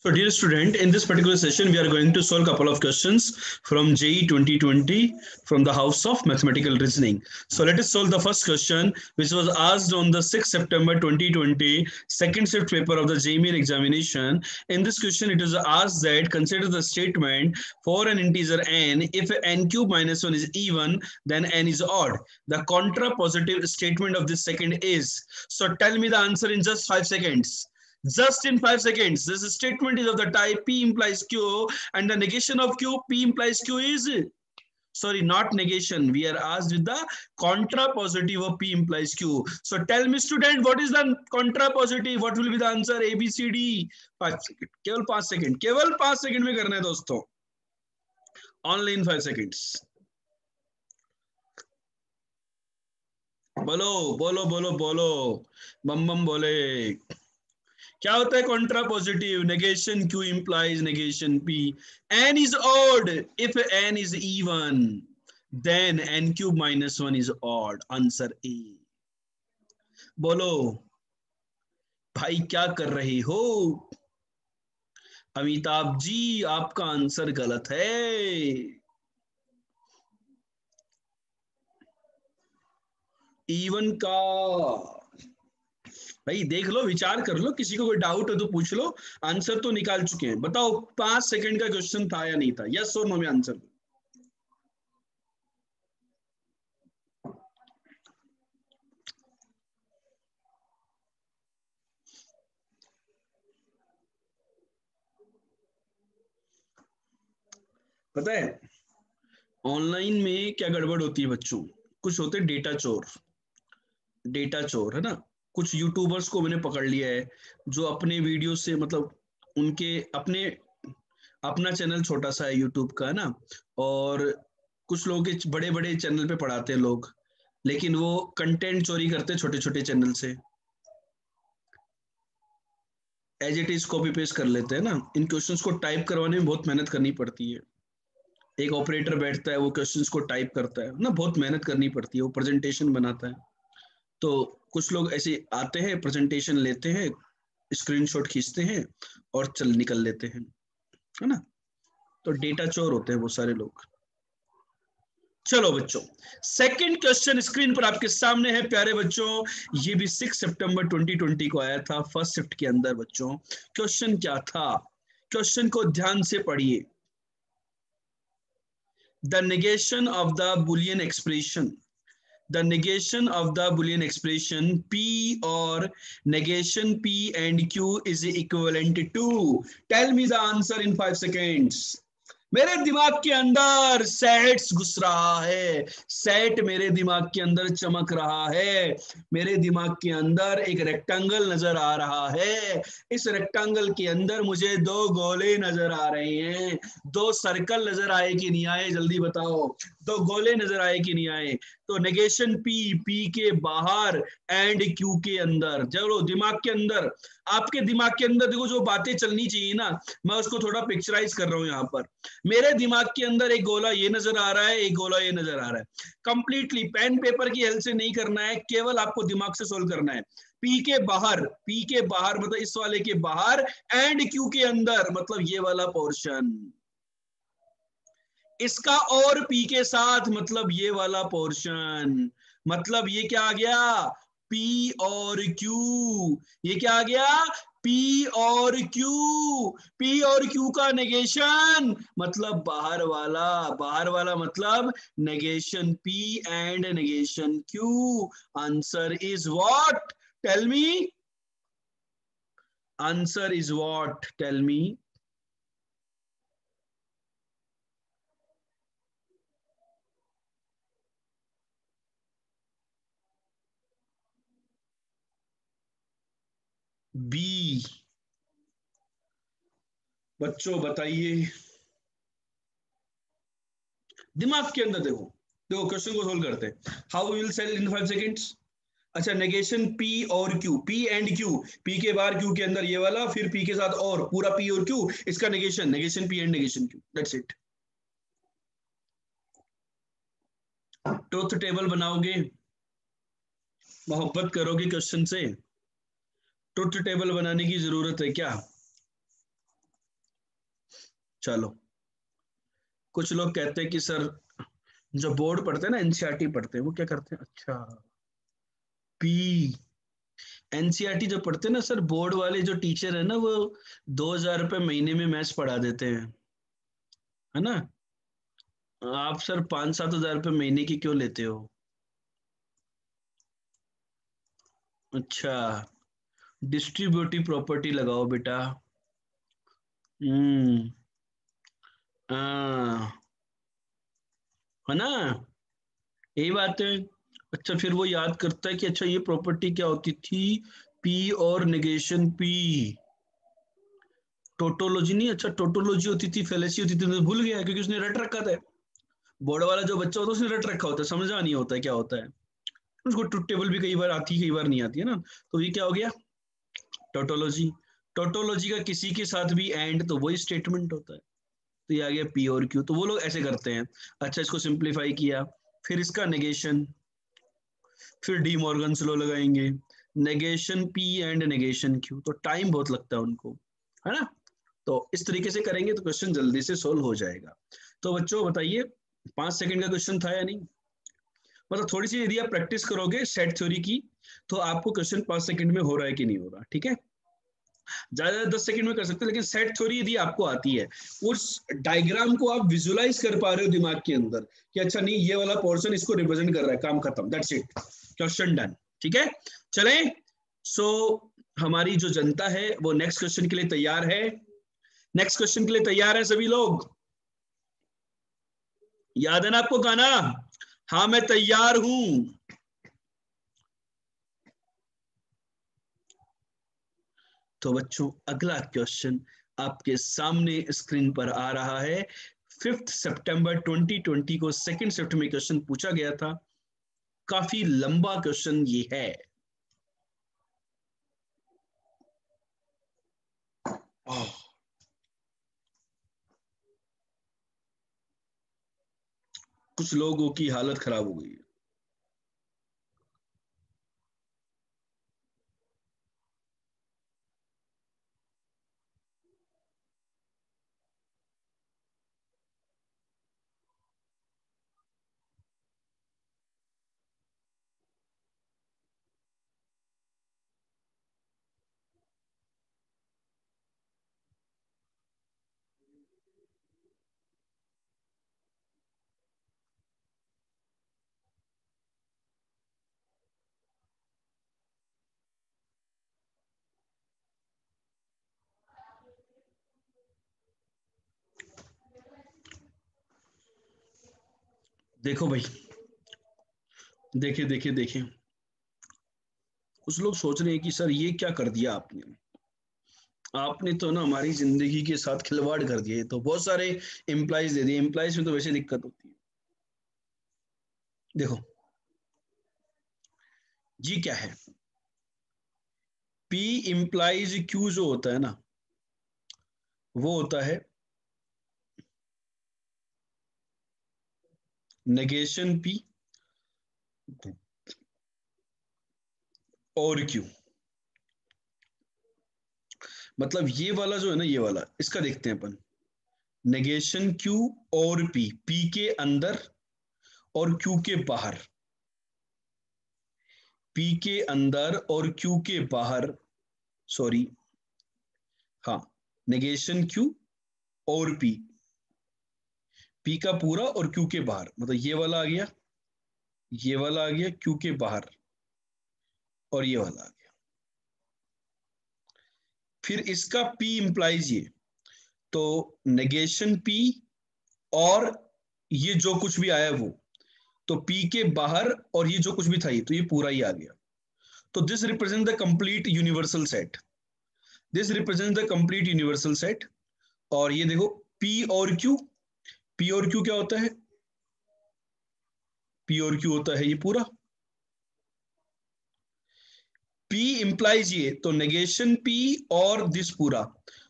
So, dear student, in this particular session, we are going to solve a couple of questions from JEE 2020 from the House of Mathematical Reasoning. So, let us solve the first question, which was asked on the 6th September 2020, second shift paper of the JEE Main examination. In this question, it is asked that consider the statement for an integer n, if n cube minus 1 is even, then n is odd. The contrapositive statement of this second is. So, tell me the answer in just 5 seconds. Just in 5 seconds. This statement is of the type P implies Q, and the negation of Q, P implies Q is, sorry, not negation. We are asked with the contrapositive of P implies Q. So tell me, student, what is the contrapositive? What will be the answer? A, B, C, D. 5 seconds. केवल 5 second, केवल 5 second में करना है दोस्तों. Only in 5 seconds. बोलो बोलो बोलो बोलो, बम बम बोले. क्या होता है contrapositive? Negation Q implies negation P. N is odd if N is even, then N cube minus 1 is odd. Answer A. बोलो भाई, क्या कर रही हो? अमिताभ जी, आपका आंसर गलत है. इवन का भाई देख लो, विचार कर लो, किसी को कोई डाउट हो तो पूछ लो. आंसर तो निकाल चुके हैं. बताओ 5 सेकंड का क्वेश्चन था या नहीं था? यस और नो में आंसर. पता है ऑनलाइन में क्या गड़बड़ होती है बच्चों? कुछ होते डेटा चोर. डेटा चोर है ना. कुछ यूट्यूबर्स को मैंने पकड़ लिया है जो अपने वीडियो से, मतलब उनके अपना चैनल छोटा सा है यूट्यूब का, है ना, और कुछ लोगों के बड़े बड़े चैनल पे पढ़ाते हैं लोग, लेकिन वो कंटेंट चोरी करते हैं छोटे छोटे चैनल से. As it is copy paste कर लेते हैं ना. इन क्वेश्चंस को टाइप करवाने में बहुत मेहनत करनी पड़ती है. एक ऑपरेटर बैठता है, वो क्वेश्चंस को टाइप करता है ना, बहुत मेहनत करनी पड़ती है. वो प्रेजेंटेशन बनाता है. तो कुछ लोग ऐसे आते हैं, प्रेजेंटेशन लेते हैं, स्क्रीनशॉट खींचते हैं और चल निकल लेते हैं, है ना. तो डेटा चोर होते हैं वो सारे लोग. चलो बच्चों, सेकंड क्वेश्चन स्क्रीन पर आपके सामने है प्यारे बच्चों. ये भी 6 सितंबर 2020 को आया था फर्स्ट शिफ्ट के अंदर. बच्चों क्वेश्चन क्या था? क्वेश्चन को ध्यान से पढ़िए. The negation of the Boolean expression, the negation of the Boolean expression P or negation P and Q is equivalent to. Tell me the answer in 5 seconds. मेरे दिमाग के अंदर सेट्स घुस रहा है. सेट मेरे दिमाग के अंदर चमक रहा है. मेरे दिमाग के अंदर एक रेक्टेंगल नजर आ रहा है. इस रेक्टेंगल के अंदर मुझे 2 गोले नजर आ रहे हैं. 2 सर्कल नजर आए कि नहीं आए? जल्दी बताओ. 2 गोले नजर आए कि नहीं आए? तो नेगेशन पी के बाहर एंड क्यू के अंदर. चलो दिमाग के अंदर, आपके दिमाग के अंदर देखो जो बातें चलनी चाहिए ना, मैं उसको थोड़ा पिक्चराइज कर रहा हूं यहाँ पर. मेरे दिमाग के अंदर एक गोला ये नजर आ रहा है, एक गोला ये नजर आ रहा है. कंप्लीटली पेन पेपर की हेल्प से नहीं करना है, केवल आपको दिमाग से सोल्व करना है. पी के बाहर मतलब इस वाले के बाहर, एंड क्यू के अंदर मतलब ये वाला पोर्शन. इसका और पी के साथ मतलब ये वाला पोर्शन. मतलब ये क्या आ गया? पी और क्यू. ये क्या आ गया? पी और क्यू. पी और क्यू का नेगेशन मतलब बाहर वाला. बाहर वाला मतलब negation P and negation Q. Answer is what? Tell me. Answer is what? Tell me. B. बच्चों बताइए. दिमाग के अंदर देखो, देखो क्वेश्चन को सोल्व करते हैं. How will sell in 5 seconds. अच्छा, नेगेशन पी और Q, P and Q, P के बाहर क्यू के अंदर ये वाला, फिर पी के साथ और पूरा पी और क्यू, इसका negation, negation P and negation Q. That's it. Truth table बनाओगे, मोहब्बत करोगे क्वेश्चन से? ट्रुथ टेबल बनाने की जरूरत है क्या? चलो, कुछ लोग कहते हैं कि सर जो बोर्ड पढ़ते हैं ना, एनसीईआरटी पढ़ते हैं, वो क्या करते हैं, अच्छा पी, एनसीईआरटी जो पढ़ते हैं ना सर, बोर्ड वाले जो टीचर है ना, वो 2,000 रुपये महीने में मैथ्स पढ़ा देते हैं, है ना। आप सर 5-7 हज़ार रुपये महीने की क्यों लेते हो? अच्छा, डिस्ट्रीब्यूटिव प्रॉपर्टी लगाओ बेटा। हम्म, हाँ, है ना, यही बात है। अच्छा, फिर वो याद करता है कि अच्छा ये प्रॉपर्टी क्या होती थी, पी और नेगेशन पी, टोटोलॉजी नहीं, अच्छा टोटोलॉजी होती थी, फेलेसी होती थी, तो भूल गया क्योंकि उसने रट रखा था। बोर्ड वाला जो बच्चा होता है उसने रट रखा होता है, समझा नहीं होता है क्या होता है, उसको ट्रुथ टेबल भी कई बार आती है, कई बार नहीं आती है ना। तो ये क्या हो गया, टोटोलॉजी। टोटोलॉजी का किसी के साथ भी एंड तो वही स्टेटमेंट होता है, तो ये आ गया पी और क्यू, तो वो लोग ऐसे करते हैं। अच्छा, इसको सिंप्लीफाई किया, फिर इसका नेगेशन, फिर डी मॉर्गन्स लॉ लगाएंगे, negation P and negation Q, तो टाइम बहुत लगता है उनको, है ना। तो इस तरीके से करेंगे तो क्वेश्चन जल्दी से सोल्व हो जाएगा। तो बच्चों बताइए, 5 सेकंड का क्वेश्चन था या नहीं? मतलब थोड़ी सी यदि आप प्रैक्टिस करोगे सेट थ्योरी की, तो आपको क्वेश्चन 5 सेकंड में हो रहा है कि नहीं हो रहा, ठीक है। ज्यादा 10 सेकंड में कर सकते हैं, लेकिन सेट थ्योरी यदि आपको आती है, उस डायग्राम को आप विजुलाइज कर पा रहे हो दिमाग के अंदर कि अच्छा नहीं ये वाला पोर्शन इसको रिप्रेजेंट कर रहा है, काम खत्म, दैट्स इट, क्वेश्चन डन, ठीक है। चले, सो हमारी जो जनता है वो नेक्स्ट क्वेश्चन के लिए तैयार है, नेक्स्ट क्वेश्चन के लिए तैयार है सभी लोग? याद है ना आपको गाना, हाँ मैं तैयार हूं। तो बच्चों अगला क्वेश्चन आपके सामने स्क्रीन पर आ रहा है। 5 सितंबर 2020 को सेकंड शिफ्ट में क्वेश्चन पूछा गया था, काफी लंबा क्वेश्चन ये है। कुछ लोगों की हालत खराब हो गई है। देखो भाई, देखिए देखिए देखिए, कुछ लोग सोच रहे हैं कि सर ये क्या कर दिया आपने, आपने तो ना हमारी जिंदगी के साथ खिलवाड़ कर दिया, तो बहुत सारे एम्प्लॉयज दे दिए, एम्प्लॉयज में तो वैसे दिक्कत होती है। देखो जी क्या है, पी इम्प्लाइज क्यू जो होता है ना, वो होता है नेगेशन पी और क्यू। मतलब ये वाला जो है ना, ये वाला, इसका देखते हैं अपन, नेगेशन क्यू और पी, पी के अंदर और क्यू के बाहर, पी के अंदर और क्यू के बाहर, सॉरी, हाँ, नेगेशन क्यू और पी का पूरा और क्यू के बाहर, मतलब ये वाला आ गया, ये वाला आ गया क्यू के बाहर, और ये वाला आ गया। फिर इसका पी इंप्लाइज ये, तो नेगेशन पी और ये जो कुछ भी आया वो, तो पी के बाहर और ये जो कुछ भी था ये, तो ये पूरा ही आ गया। तो this represent the complete universal set, this represent the complete universal set. और ये देखो पी और क्यू, पी और क्यू क्या होता है, पी और क्यू होता है ये पूरा, पी इंप्लाइज ये, तो नेगेशन पी और दिस पूरा,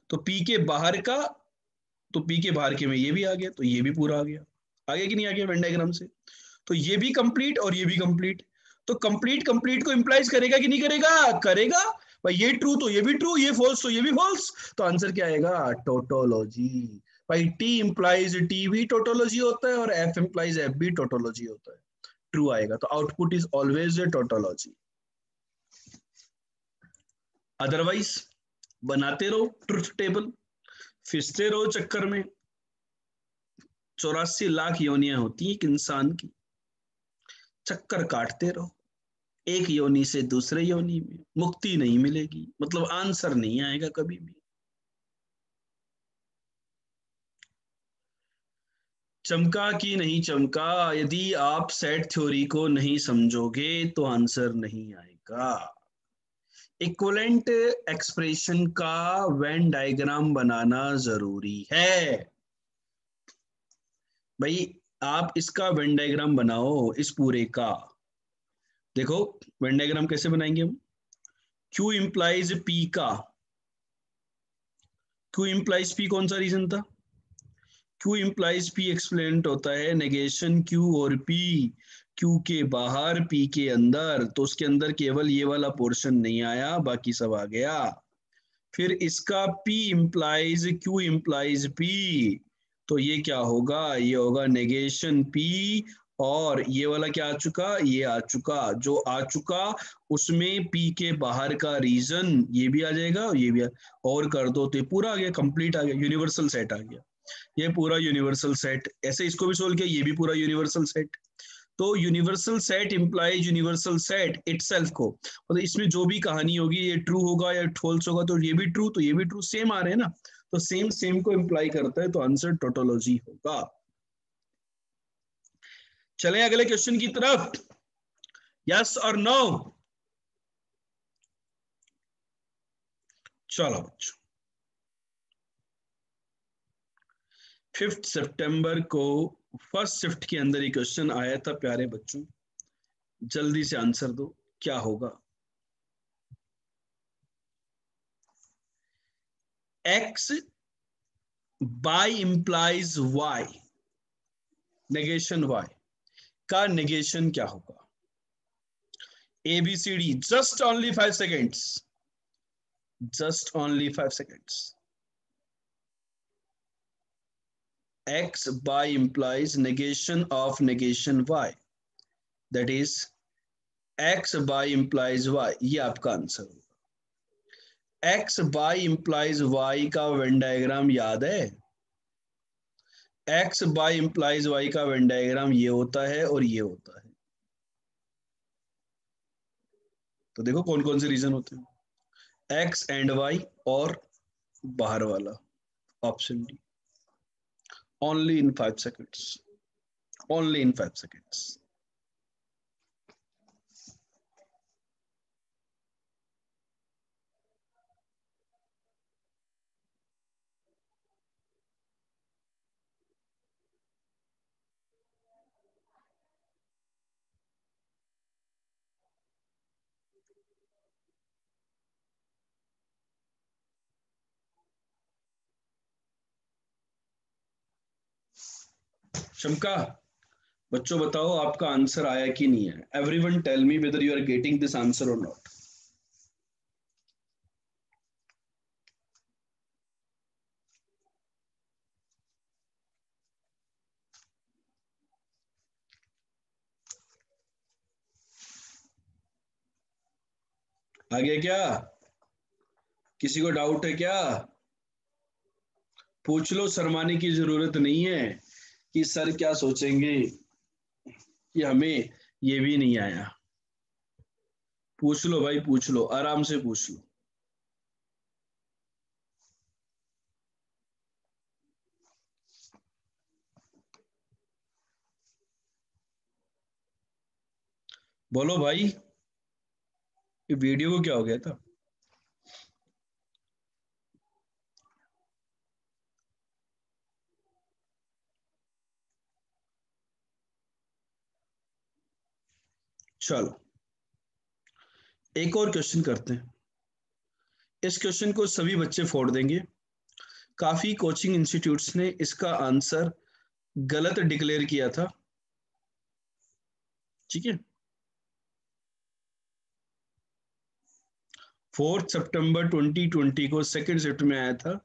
तो पी के बाहर का, तो पी के बाहर के में ये भी आ गया, तो ये भी पूरा आ गया कि नहीं आ गया वेन डायग्राम से। तो ये भी कंप्लीट और ये भी कंप्लीट, तो कंप्लीट कंप्लीट को इंप्लाइज करेगा कि नहीं करेगा, करेगा भाई, ये ट्रू तो ये भी ट्रू, ये फॉल्स तो ये भी फॉल्स, तो आंसर क्या आएगा, टोटोलॉजी। भाई टी इंप्लाइज टी भी टोटोलॉजी होता है और एफ इंप्लाइज एफ भी टोटोलॉजी होता है, ट्रू आएगा। तो output is always a tautology. Otherwise बनाते रहो ट्रुथ टेबल, फिसते रहो चक्कर में। 84 लाख योनियां होती है एक इंसान की, चक्कर काटते रहो, एक योनि से दूसरे योनि में, मुक्ति नहीं मिलेगी, मतलब आंसर नहीं आएगा कभी भी। चमका कि नहीं चमका, यदि आप सेट थ्योरी को नहीं समझोगे तो आंसर नहीं आएगा। इक्विवेलेंट एक्सप्रेशन का वेन डायग्राम बनाना जरूरी है भाई। आप इसका वेन डायग्राम बनाओ इस पूरे का। देखो वेन डायग्राम कैसे बनाएंगे हम। Q इंप्लाइज P का, Q इंप्लाइज P कौन सा रीजन था, Q इंप्लाइज P एक्सप्लेनेंट होता है नेगेशन Q और P, Q के बाहर P के अंदर, तो उसके अंदर केवल ये वाला पोर्शन नहीं आया, बाकी सब आ गया। फिर इसका P implies Q implies P, तो ये क्या होगा, ये होगा नेगेशन P, और ये वाला क्या आ चुका, ये आ चुका, जो आ चुका उसमें P के बाहर का रीजन ये भी आ जाएगा और ये भी और कर दो तो ये पूरा आ गया, कंप्लीट आ गया, यूनिवर्सल सेट आ गया। ये पूरा यूनिवर्सल सेट, ऐसे इसको भी सोल्व किया, ये भी पूरा यूनिवर्सल सेट। तो universal set implies universal set itself को, मतलब इसमें जो भी कहानी होगी ये ट्रू होगा या फॉल्स होगा, तो ये भी ट्रू तो ये भी ट्रू, सेम आ रहे हैं ना, तो सेम सेम को इंप्लाई करता है, तो आंसर टोटोलॉजी होगा। चलें अगले क्वेश्चन की तरफ, यस और नो। चलो बच्चों, 5 सितंबर को फर्स्ट शिफ्ट के अंदर ये क्वेश्चन आया था प्यारे बच्चों, जल्दी से आंसर दो क्या होगा। X by implies Y, negation Y का नेगेशन क्या होगा। ABCD, just only 5 seconds, just only 5 seconds. X by implies negation of negation Y, that is X by implies Y, ये आपका आंसर होगा। X by implies Y का Venn diagram याद है, X by implies Y का Venn diagram ये होता है और ये होता है। तो देखो कौन कौन से रीजन होते हैं, X एंड Y और बाहर वाला, option D, only in 5 seconds, only in 5 seconds. शमका, बच्चों बताओ आपका आंसर आया कि नहीं है। Everyone tell me whether you are getting this answer और नॉट। आ गया क्या, किसी को डाउट है क्या, पूछ लो, शर्माने की जरूरत नहीं है कि सर क्या सोचेंगे कि हमें ये भी नहीं आया। पूछ लो भाई, पूछ लो, आराम से पूछ लो। बोलो भाई, ये वीडियो को क्या हो गया था। चलो एक और क्वेश्चन करते हैं, इस क्वेश्चन को सभी बच्चे फोड़ देंगे। काफी कोचिंग इंस्टीट्यूट्स ने इसका आंसर गलत डिक्लेयर किया था, ठीक है। 4 सितंबर 2020 को सेकंड शिफ्ट में आया था,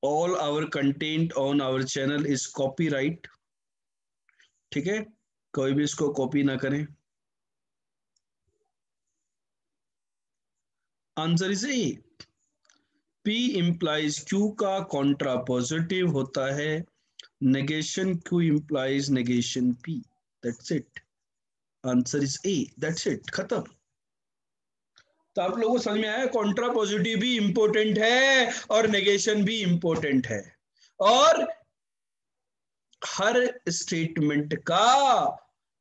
all our content on our channel is copyright. ठीक है, कोई भी इसको कॉपी ना करें। Answer is A. P implies Q का कॉन्ट्रा पॉजिटिव होता है, negation Q implies negation P, that's it, answer is A, that's it, खत्म। तो आप लोगों को समझ में आया, कॉन्ट्रा पॉजिटिव भी इंपॉर्टेंट है और नेगेशन भी इंपॉर्टेंट है, और हर स्टेटमेंट का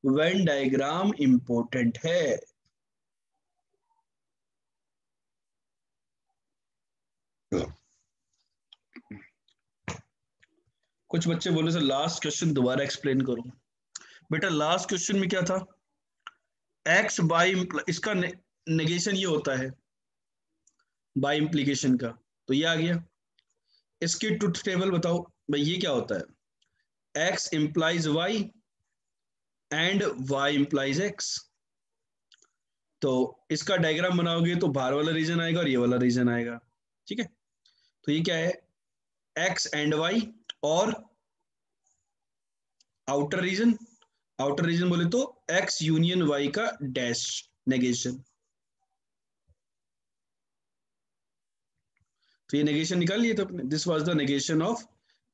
वेन डायग्राम इंपॉर्टेंट है। कुछ बच्चे बोले सर लास्ट क्वेश्चन दोबारा एक्सप्लेन करो। बेटा लास्ट क्वेश्चन में क्या था, एक्स बाई, इसका नेगेशन ये होता है बाई इंप्लीकेशन का, तो ये आ गया। इसकी ट्रुथ टेबल बताओ भाई, ये क्या होता है, X implies Y and Y implies X. तो इसका डायग्राम बनाओगे तो बाहर वाला रीजन आएगा और ये वाला रीजन आएगा। ठीक है, तो ये क्या है, एक्स एंड वाई और आउटर रीजन। आउटर रीजन बोले तो एक्स यूनियन वाई का डैश नेगेशन। तो ये नेगेशन निकाल लिए तो अपने, this was the negation of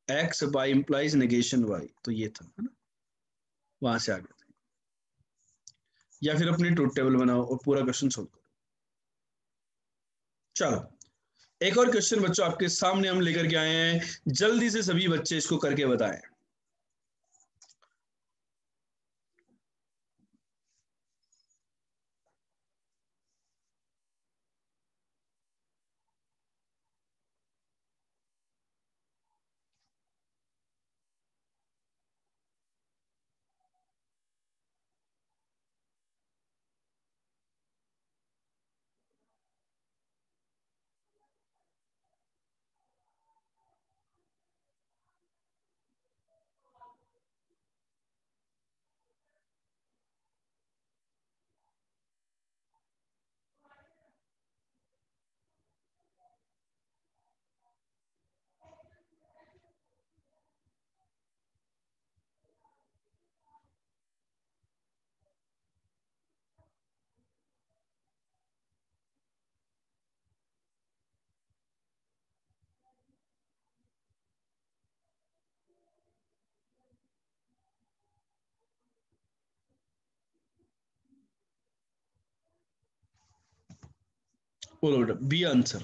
X by implies negation Y, तो ये था, है ना, वहां से आ गया था। या फिर अपनी ट्रूथ टेबल बनाओ और पूरा क्वेश्चन सोल्व करो। चलो एक और क्वेश्चन बच्चों आपके सामने हम लेकर के आए हैं, जल्दी से सभी बच्चे इसको करके बताएं। बोलो बेटा बी आंसर,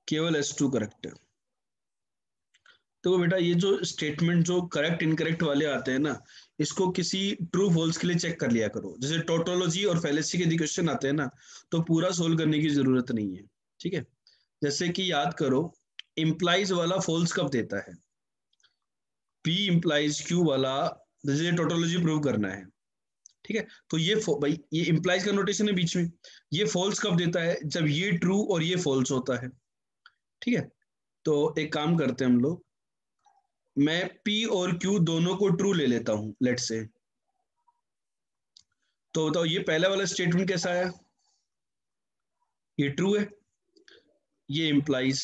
केवल S2 करेक्ट है। तो बेटा ये जो स्टेटमेंट जो करेक्ट इनकरेक्ट वाले आते हैं ना, इसको किसी ट्रू फॉल्स के लिए चेक कर लिया करो। जैसे टोटोलॉजी और फैलेसी के क्वेश्चन आते हैं ना, तो पूरा सोल्व करने की जरूरत नहीं है। ठीक है, जैसे कि याद करो, इंप्लाइज वाला फॉल्स कब देता है, पी इंप्लाइज क्यू वाला, जैसे टोटोलॉजी प्रूव करना है। ठीक है, तो ये भाई ये इंप्लाइज का नोटेशन है बीच में, ये फॉल्स कब देता है, जब ये ट्रू और ये फॉल्स होता है। ठीक है, तो एक काम करते हैं हम लोग, मैं P और Q दोनों को ट्रू ले लेता हूं लेट से। तो बताओ ये पहला वाला स्टेटमेंट कैसा है, ये ट्रू है, ये implies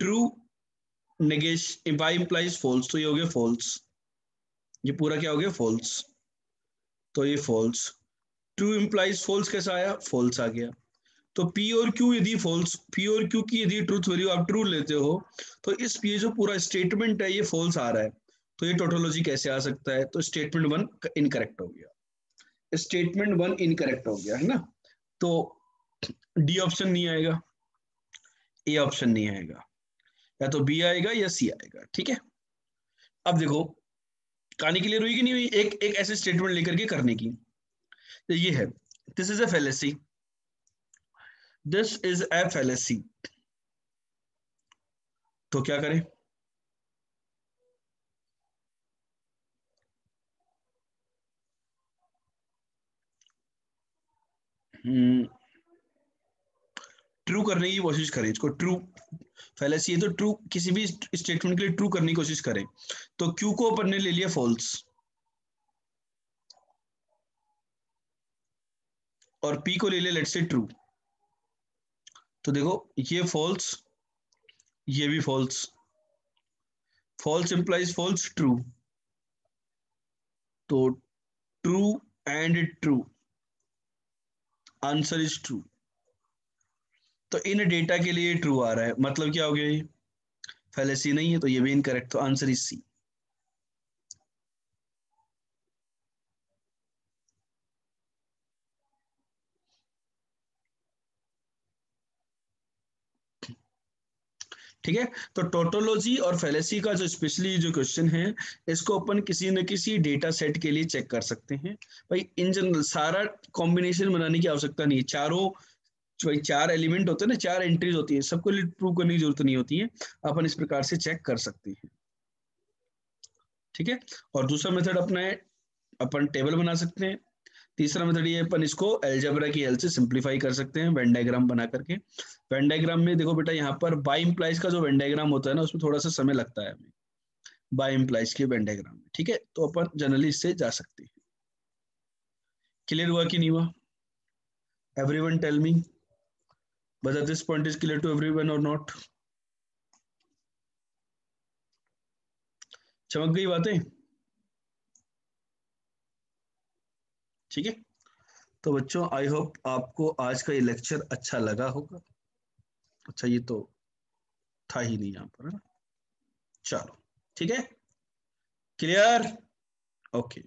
true, negation by implies false, तो ये हो गया फॉल्स, ये पूरा क्या हो गया फॉल्स, तो ये फॉल्स। ट्रू इंप्लाइज फॉल्स कैसा आया, फॉल्स आ गया। तो P और Q यदि फॉल्स, P और Q की यदि ट्रूथ वैल्यू आप ट्रू लेते हो, तो इस ये जो पूरा स्टेटमेंट है ये फॉल्स आ रहा है, तो ये टोटोलॉजी कैसे आ सकता है, तो स्टेटमेंट वन इनकरेक्ट हो गया, स्टेटमेंट वन इनकरेक्ट हो गया, है ना। तो डी ऑप्शन नहीं आएगा, ए ऑप्शन नहीं आएगा, या तो बी आएगा या सी आएगा। ठीक है, अब देखो कहानी क्लियर हुई कि नहीं हुई, एक एक ऐसे स्टेटमेंट लेकर के करने की। तो ये है, this is a fallacy, this is a fallacy, तो क्या करें, ट्रू करने की कोशिश करें इसको, ट्रू फैलेसी है तो ट्रू, किसी भी स्टेटमेंट के लिए ट्रू करने की कोशिश करें। तो क्यू को अपन ने ले लिया फॉल्स और पी को ले लिया लेट्स से ट्रू। तो देखो ये फॉल्स ये भी false, false implies false, true, तो true and true, answer is true. तो इन डेटा के लिए ट्रू आ रहा है, मतलब क्या हो गया ये, फैलेसी नहीं है, तो ये भी इनकरेक्ट, तो आंसर इज सी। ठीक है, तो टोटोलॉजी और फैलेसी का जो स्पेशली जो क्वेश्चन है, इसको अपन किसी न किसी डेटा सेट के लिए चेक कर सकते हैं। भाई इन जनरल सारा कॉम्बिनेशन बनाने की आवश्यकता नहीं है, चारों भाई चार एलिमेंट होते हैं ना, चार एंट्रीज होती है, सबको प्रूव करने की जरूरत नहीं होती है, अपन इस प्रकार से चेक कर सकते हैं। ठीक है, और दूसरा मेथड अपना है, अपन टेबल बना सकते हैं। तीसरा मेथड ये, अपन इसको एल्जेब्रा की हेल्प से सिंप्लीफाई कर सकते हैं वेन डायग्राम बना करके। वेन डायग्राम में देखो बेटा, यहाँ पर बाई इंप्लाइज का जो वेन डायग्राम होता है ना, उसमें थोड़ा सा समय लगता है हमें, बाई इंप्लाइज के वेन डायग्राम में। ठीक है, तो अपन जनरली इससे जा सकते हैं। क्लियर हुआ कि नहीं हुआ? Everyone tell me whether this point is clear to everyone or not. चमक गई बातें? ठीक है, तो बच्चों आई होप आपको आज का ये लेक्चर अच्छा लगा होगा। अच्छा, ये तो था ही नहीं यहाँ पर, है ना? चलो, ठीक है, क्लियर, ओके।